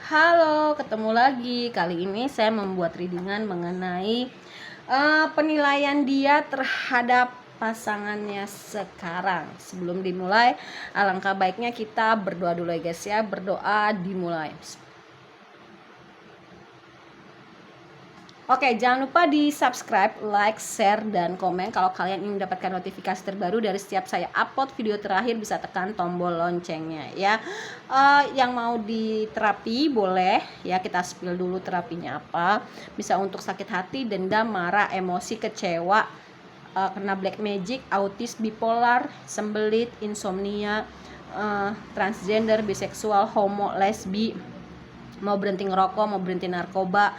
Halo, ketemu lagi. Kali ini saya membuat readingan mengenai penilaian dia terhadap pasangannya sekarang. Sebelum dimulai, alangkah baiknya kita berdoa dulu ya guys ya. Berdoa dimulai. Oke, jangan lupa di subscribe, like, share, dan komen. Kalau kalian ingin mendapatkan notifikasi terbaru dari setiap saya upload video terakhir, bisa tekan tombol loncengnya ya. Yang mau diterapi boleh ya, kita spill dulu terapinya apa. Bisa untuk sakit hati, dendam, marah, emosi, kecewa, kena black magic, autis, bipolar, sembelit, insomnia, transgender, biseksual, homo, lesbi, mau berhenti ngerokok, mau berhenti narkoba.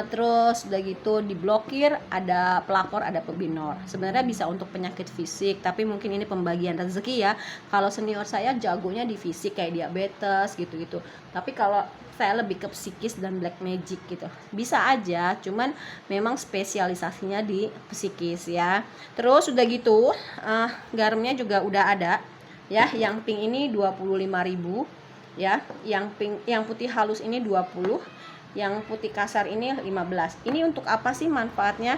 Terus udah gitu diblokir, ada pelakor, ada pebinor. Sebenarnya bisa untuk penyakit fisik, tapi mungkin ini pembagian rezeki ya. Kalau senior saya jagonya di fisik kayak diabetes gitu-gitu. Tapi kalau saya lebih ke psikis dan black magic gitu. Bisa aja, cuman memang spesialisasinya di psikis ya. Terus udah gitu garamnya juga udah ada ya. Yang pink ini 25.000 ya. Yang pink, yang putih halus ini 20, yang putih kasar ini 15. Ini untuk apa sih manfaatnya?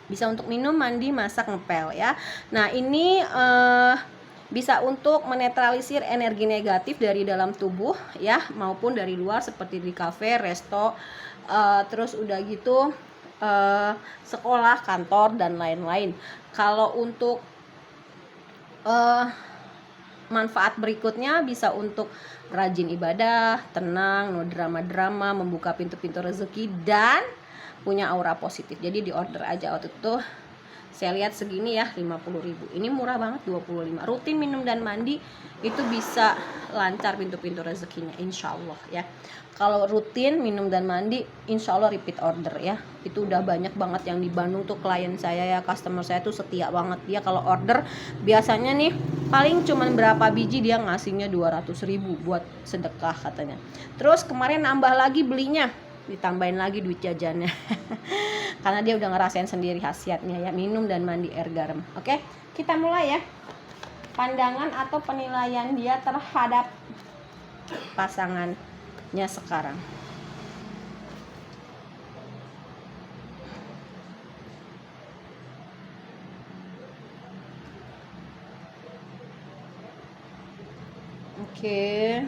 Bisa untuk minum, mandi, masak, ngepel ya. Nah ini bisa untuk menetralisir energi negatif dari dalam tubuh ya, maupun dari luar seperti di kafe, resto, terus udah gitu sekolah, kantor, dan lain-lain. Kalau untuk manfaat berikutnya bisa untuk rajin ibadah, tenang, no drama-drama, membuka pintu-pintu rezeki, dan punya aura positif. Jadi di order aja waktu itu saya lihat segini ya, 50.000. Ini murah banget, 25. Rutin minum dan mandi itu bisa lancar pintu-pintu rezekinya, insya Allah ya. Kalau rutin minum dan mandi, insya Allah repeat order ya. Itu udah banyak banget yang di Bandung tuh klien saya ya, customer saya tuh setia banget. Dia kalau order biasanya nih paling cuman berapa biji dia ngasihnya 200.000 buat sedekah katanya. Terus kemarin nambah lagi belinya, ditambahin lagi duit jajannya. Karena dia udah ngerasain sendiri khasiatnya ya, minum dan mandi air garam. Oke, kita mulai ya. Pandangan atau penilaian dia terhadap pasangannya sekarang. Oke.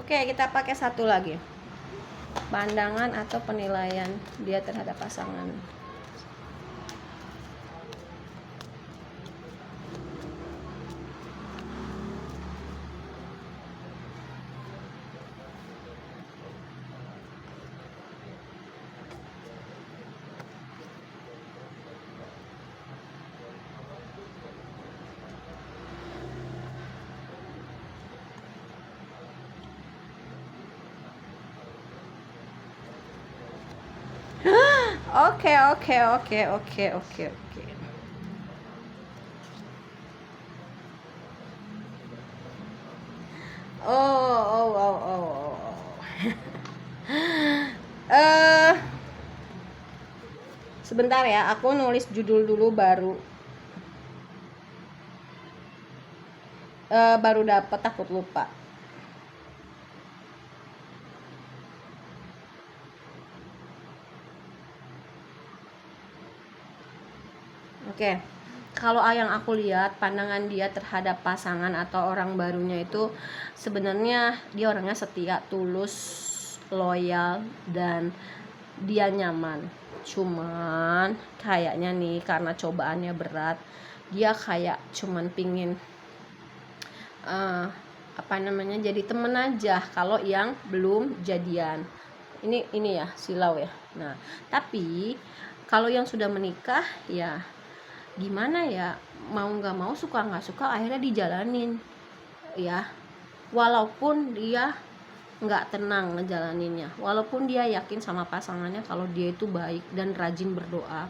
Oke, kita pakai satu lagi. Pandangan atau penilaian dia terhadap pasangan. Oke. Oh. Sebentar ya, aku nulis judul dulu baru dapat, takut lupa. Oke. Kalau yang aku lihat, pandangan dia terhadap pasangan atau orang barunya itu sebenarnya dia orangnya setia, tulus, loyal, dan dia nyaman. Cuman kayaknya nih karena cobaannya berat, dia kayak cuman pingin jadi temen aja kalau yang belum jadian. Ini ya silau ya. Nah, tapi kalau yang sudah menikah ya gimana ya, mau nggak mau, suka nggak suka, akhirnya dijalanin ya. walaupun dia nggak tenang ngejalaninnya, walaupun dia yakin sama pasangannya kalau dia itu baik dan rajin berdoa,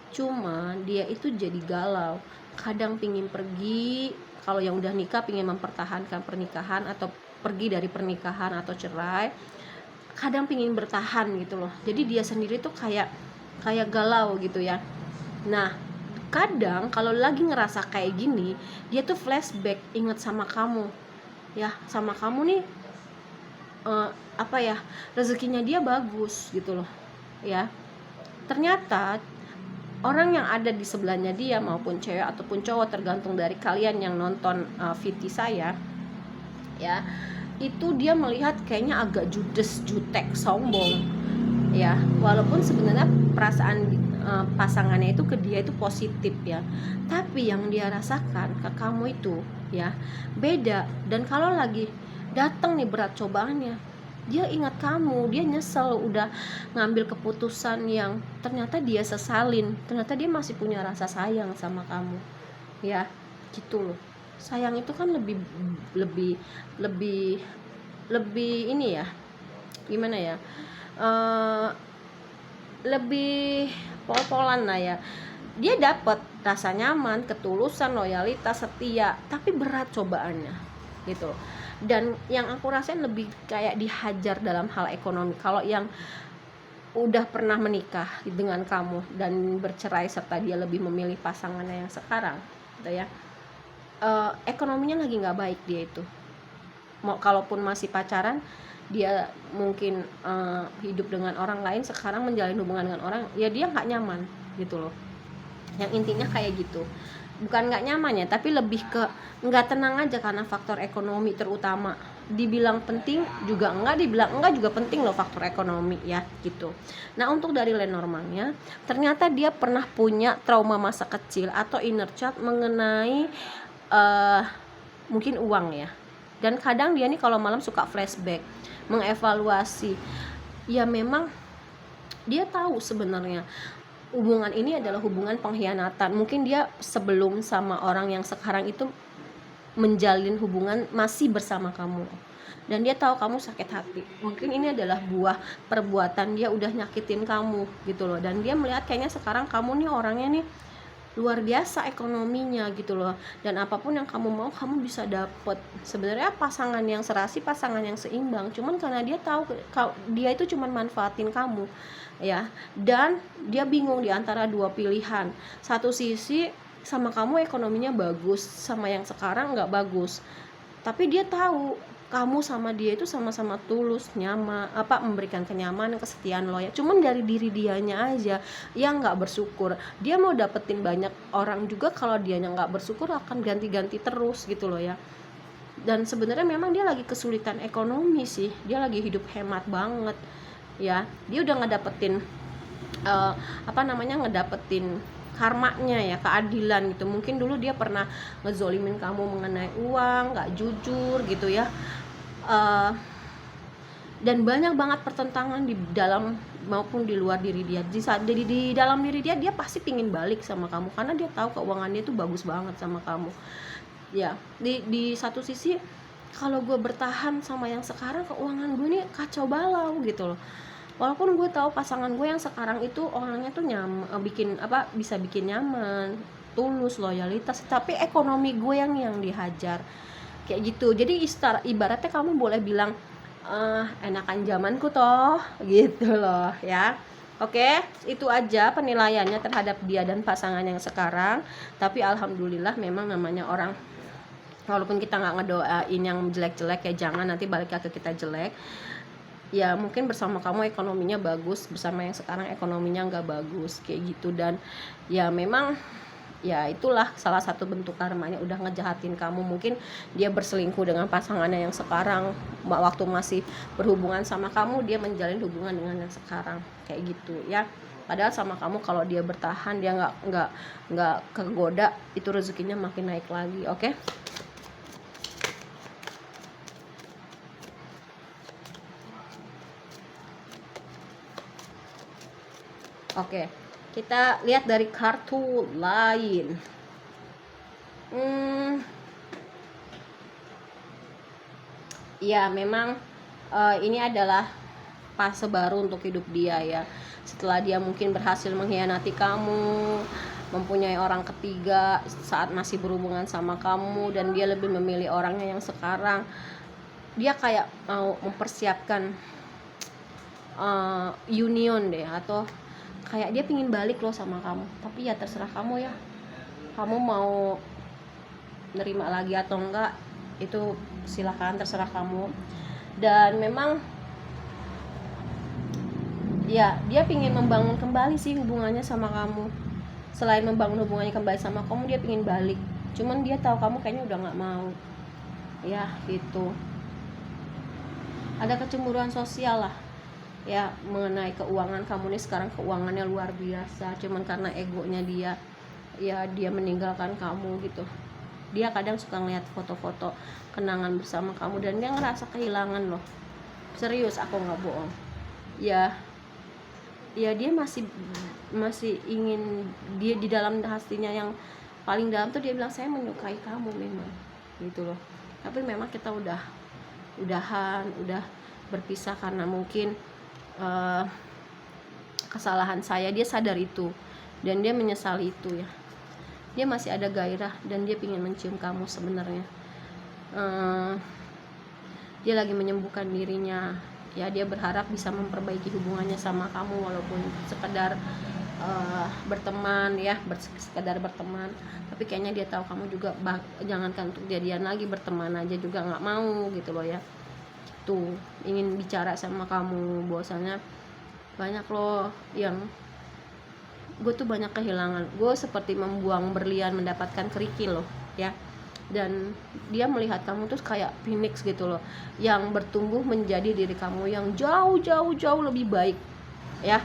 cuma dia itu jadi galau, kadang pingin pergi. Kalau yang udah nikah pingin mempertahankan pernikahan atau pergi dari pernikahan atau cerai, kadang pingin bertahan gitu loh. Jadi dia sendiri tuh kayak galau gitu ya. Nah, kadang kalau lagi ngerasa kayak gini, dia tuh flashback inget sama kamu ya, sama kamu nih, apa ya, rezekinya dia bagus gitu loh ya. Ternyata orang yang ada di sebelahnya dia, maupun cewek ataupun cowok tergantung dari kalian yang nonton VT saya ya, itu dia melihat kayaknya agak judes, jutek, sombong ya, walaupun sebenarnya perasaan pasangannya itu ke dia itu positif ya, tapi yang dia rasakan ke kamu itu ya beda. Dan kalau lagi datang nih berat cobaannya, dia ingat kamu, dia nyesel udah ngambil keputusan yang ternyata dia sesalin, ternyata dia masih punya rasa sayang sama kamu ya, gitu loh. Sayang itu kan lebih lebih lebih lebih ini ya, gimana ya, lebih pol-polan lah ya. Dia dapat rasa nyaman, ketulusan, loyalitas, setia, tapi berat cobaannya gitu. Dan yang aku rasain lebih kayak dihajar dalam hal ekonomi. Kalau yang udah pernah menikah dengan kamu dan bercerai serta dia lebih memilih pasangannya yang sekarang gitu ya, ekonominya lagi nggak baik dia itu. Mau kalaupun masih pacaran, dia mungkin hidup dengan orang lain, sekarang menjalin hubungan dengan orang, ya dia nggak nyaman gitu loh. Yang intinya kayak gitu, bukan nggak nyaman ya, tapi lebih ke nggak tenang aja karena faktor ekonomi terutama. Dibilang penting juga enggak, dibilang enggak juga penting loh faktor ekonomi ya gitu. Nah, untuk dari Lenormandnya, ternyata dia pernah punya trauma masa kecil atau inner child mengenai mungkin uang ya. Dan kadang dia nih kalau malam suka flashback, mengevaluasi. Ya memang dia tahu sebenarnya hubungan ini adalah hubungan pengkhianatan. Mungkin dia sebelum sama orang yang sekarang itu menjalin hubungan masih bersama kamu, dan dia tahu kamu sakit hati. Mungkin ini adalah buah perbuatan dia udah nyakitin kamu gitu loh. Dan dia melihat kayaknya sekarang kamu nih orangnya nih luar biasa ekonominya gitu loh, dan apapun yang kamu mau kamu bisa dapet. Sebenarnya pasangan yang serasi, pasangan yang seimbang, cuman karena dia tahu dia itu cuman manfaatin kamu ya. Dan dia bingung di antara dua pilihan. Satu sisi sama kamu ekonominya bagus, sama yang sekarang nggak bagus, tapi dia tahu kamu sama dia itu sama-sama tulus, nyaman, memberikan kenyamanan, kesetiaan, loyal. Cuman dari diri dianya aja yang nggak bersyukur. Dia mau dapetin banyak orang juga, kalau dianya nggak bersyukur akan ganti-ganti terus gitu loh ya. Dan sebenarnya memang dia lagi kesulitan ekonomi sih, dia lagi hidup hemat banget ya. Dia udah ngedapetin ngedapetin karmanya ya, keadilan gitu. Mungkin dulu dia pernah ngezolimin kamu mengenai uang, nggak jujur gitu ya. Dan banyak banget pertentangan di dalam maupun di luar diri dia. Di dalam diri dia pasti pingin balik sama kamu karena dia tahu keuangannya itu bagus banget sama kamu ya. Di satu sisi, kalau gue bertahan sama yang sekarang, keuangan gue nih kacau balau gitu loh. Walaupun gue tahu pasangan gue yang sekarang itu orangnya tuh bisa bikin nyaman, tulus, loyalitas, tapi ekonomi gue yang dihajar kayak gitu. Jadi ibaratnya kamu boleh bilang enakan zamanku toh gitu loh ya. Oke, itu aja penilaiannya terhadap dia dan pasangan yang sekarang. Tapi alhamdulillah, memang namanya orang, walaupun kita nggak ngedoain yang jelek-jelek ya, jangan nanti balik ke kita jelek ya. Mungkin bersama kamu ekonominya bagus, bersama yang sekarang ekonominya nggak bagus kayak gitu. Dan ya memang ya itulah salah satu bentuk karmanya, udah ngejahatin kamu. Mungkin dia berselingkuh dengan pasangannya yang sekarang, waktu masih berhubungan sama kamu dia menjalin hubungan dengan yang sekarang kayak gitu ya. Padahal sama kamu kalau dia bertahan, dia nggak kegoda, itu rezekinya makin naik lagi. Oke? Oke, kita lihat dari kartu lain. Ya memang ini adalah fase baru untuk hidup dia ya. Setelah dia mungkin berhasil mengkhianati kamu, mempunyai orang ketiga saat masih berhubungan sama kamu, dan dia lebih memilih orangnya yang sekarang. Dia kayak mau mempersiapkan union deh, atau kayak dia pingin balik loh sama kamu. Tapi ya terserah kamu ya, kamu mau nerima lagi atau enggak, itu silakan, terserah kamu. Dan memang ya dia pingin membangun kembali sih hubungannya sama kamu. Selain membangun hubungannya kembali sama kamu, dia pingin balik, cuman dia tahu kamu kayaknya udah nggak mau ya gitu. Ada kecemburuan sosial lah ya mengenai keuangan kamu nih. Sekarang keuangannya luar biasa, cuman karena egonya dia, ya dia meninggalkan kamu gitu. Dia kadang suka ngeliat foto-foto kenangan bersama kamu dan dia ngerasa kehilangan loh. Serius, aku nggak bohong. Ya dia masih ingin, dia di dalam hatinya yang paling dalam tuh dia bilang saya menyukai kamu memang gitu loh. Tapi memang kita udahan berpisah karena mungkin kesalahan saya. Dia sadar itu dan dia menyesali itu ya. Dia masih ada gairah dan dia ingin mencium kamu sebenarnya. Dia lagi menyembuhkan dirinya ya. Dia berharap bisa memperbaiki hubungannya sama kamu walaupun sekedar berteman ya, sekedar berteman. Tapi kayaknya dia tahu kamu juga jangankan untuk jadian lagi, berteman aja juga nggak mau gitu loh ya. Tuh ingin bicara sama kamu bahwasanya banyak loh yang gue tuh banyak kehilangan. Gue seperti membuang berlian mendapatkan kerikil loh ya. Dan dia melihat kamu tuh kayak phoenix gitu loh, yang bertumbuh menjadi diri kamu yang jauh lebih baik ya,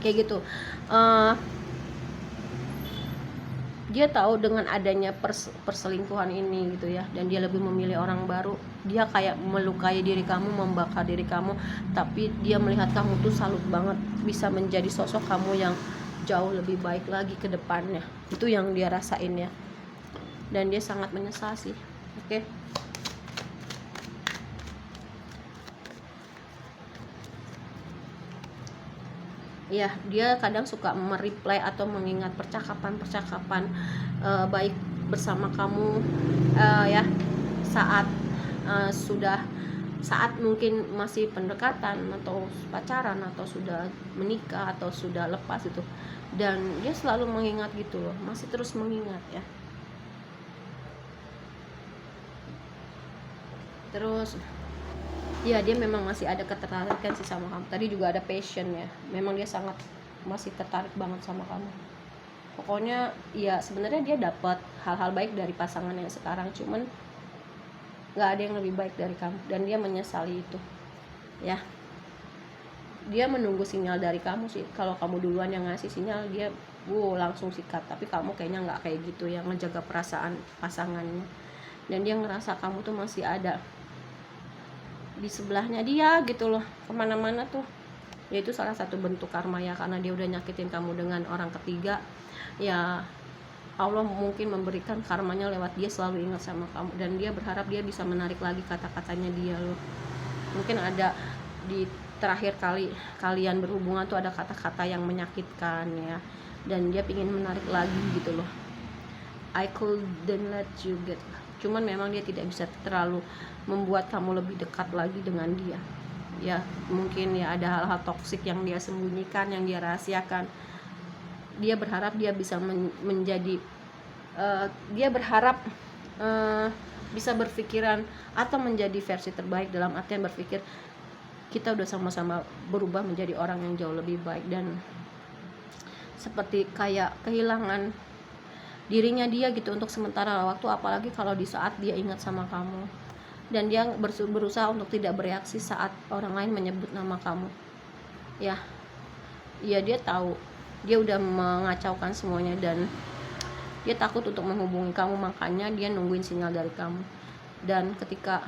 kayak gitu. Dia tahu dengan adanya perselingkuhan ini gitu ya, dan dia lebih memilih orang baru. Dia kayak melukai diri kamu, membakar diri kamu, tapi dia melihat kamu tuh salut banget bisa menjadi sosok kamu yang jauh lebih baik lagi ke depannya. Itu yang dia rasain ya, dan dia sangat menyesal sih. Oke. Ya, dia kadang suka mereply atau mengingat percakapan baik bersama kamu ya saat saat mungkin masih pendekatan atau pacaran atau sudah menikah atau sudah lepas itu. Dan dia selalu mengingat gitu loh, masih terus mengingat ya. Terus ya dia memang masih ada ketertarikan sih sama kamu. Tadi juga ada passion ya, memang dia sangat masih tertarik banget sama kamu. Pokoknya ya sebenarnya dia dapat hal-hal baik dari pasangan yang sekarang, cuman nggak ada yang lebih baik dari kamu, dan dia menyesali itu ya. Dia menunggu sinyal dari kamu sih. Kalau kamu duluan yang ngasih sinyal, dia langsung sikat. Tapi kamu kayaknya nggak kayak gitu, yang ngejaga perasaan pasangannya. Dan dia ngerasa kamu tuh masih ada di sebelahnya dia gitu loh, kemana-mana tuh. Ya itu salah satu bentuk karma ya, karena dia udah nyakitin kamu dengan orang ketiga ya. Allah mungkin memberikan karmanya lewat dia selalu ingat sama kamu, dan dia berharap dia bisa menarik lagi kata-katanya dia loh. Mungkin ada di terakhir kali kalian berhubungan tuh ada kata-kata yang menyakitkan ya, dan dia pingin menarik lagi gitu loh. I couldn't let you get. Cuman memang dia tidak bisa terlalu membuat kamu lebih dekat lagi dengan dia ya. Mungkin ya ada hal-hal toksik yang dia sembunyikan, yang dia rahasiakan. Dia berharap dia bisa menjadi dia berharap bisa berpikiran atau menjadi versi terbaik, dalam artian berpikir kita udah sama-sama berubah menjadi orang yang jauh lebih baik. Dan seperti kayak kehilangan dirinya dia gitu untuk sementara waktu, apalagi kalau di saat dia ingat sama kamu. Dan dia berusaha untuk tidak bereaksi saat orang lain menyebut nama kamu ya. Dia tahu dia udah mengacaukan semuanya, dan dia takut untuk menghubungi kamu, makanya dia nungguin sinyal dari kamu. Dan ketika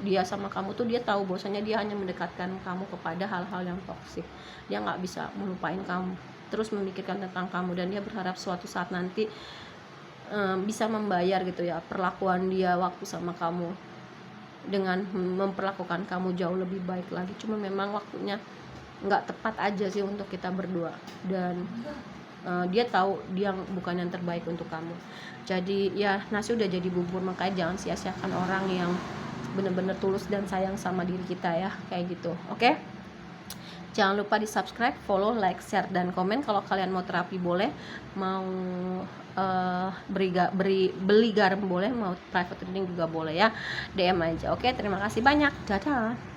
dia sama kamu tuh dia tahu bahwasanya dia hanya mendekatkan kamu kepada hal-hal yang toksik. Dia nggak bisa melupain kamu, terus memikirkan tentang kamu, dan dia berharap suatu saat nanti bisa membayar gitu ya perlakuan dia waktu sama kamu. dengan memperlakukan kamu jauh lebih baik lagi. Cuma memang waktunya nggak tepat aja sih untuk kita berdua, dan dia tahu dia bukan yang terbaik untuk kamu. Jadi ya nasi udah jadi bubur, makanya jangan sia-siakan orang yang bener-bener tulus dan sayang sama diri kita ya, kayak gitu. Oke? Jangan lupa di subscribe, follow, like, share, dan komen. Kalau kalian mau terapi boleh, mau beli garam boleh, mau private reading juga boleh ya, DM aja. Oke, terima kasih banyak, dadah.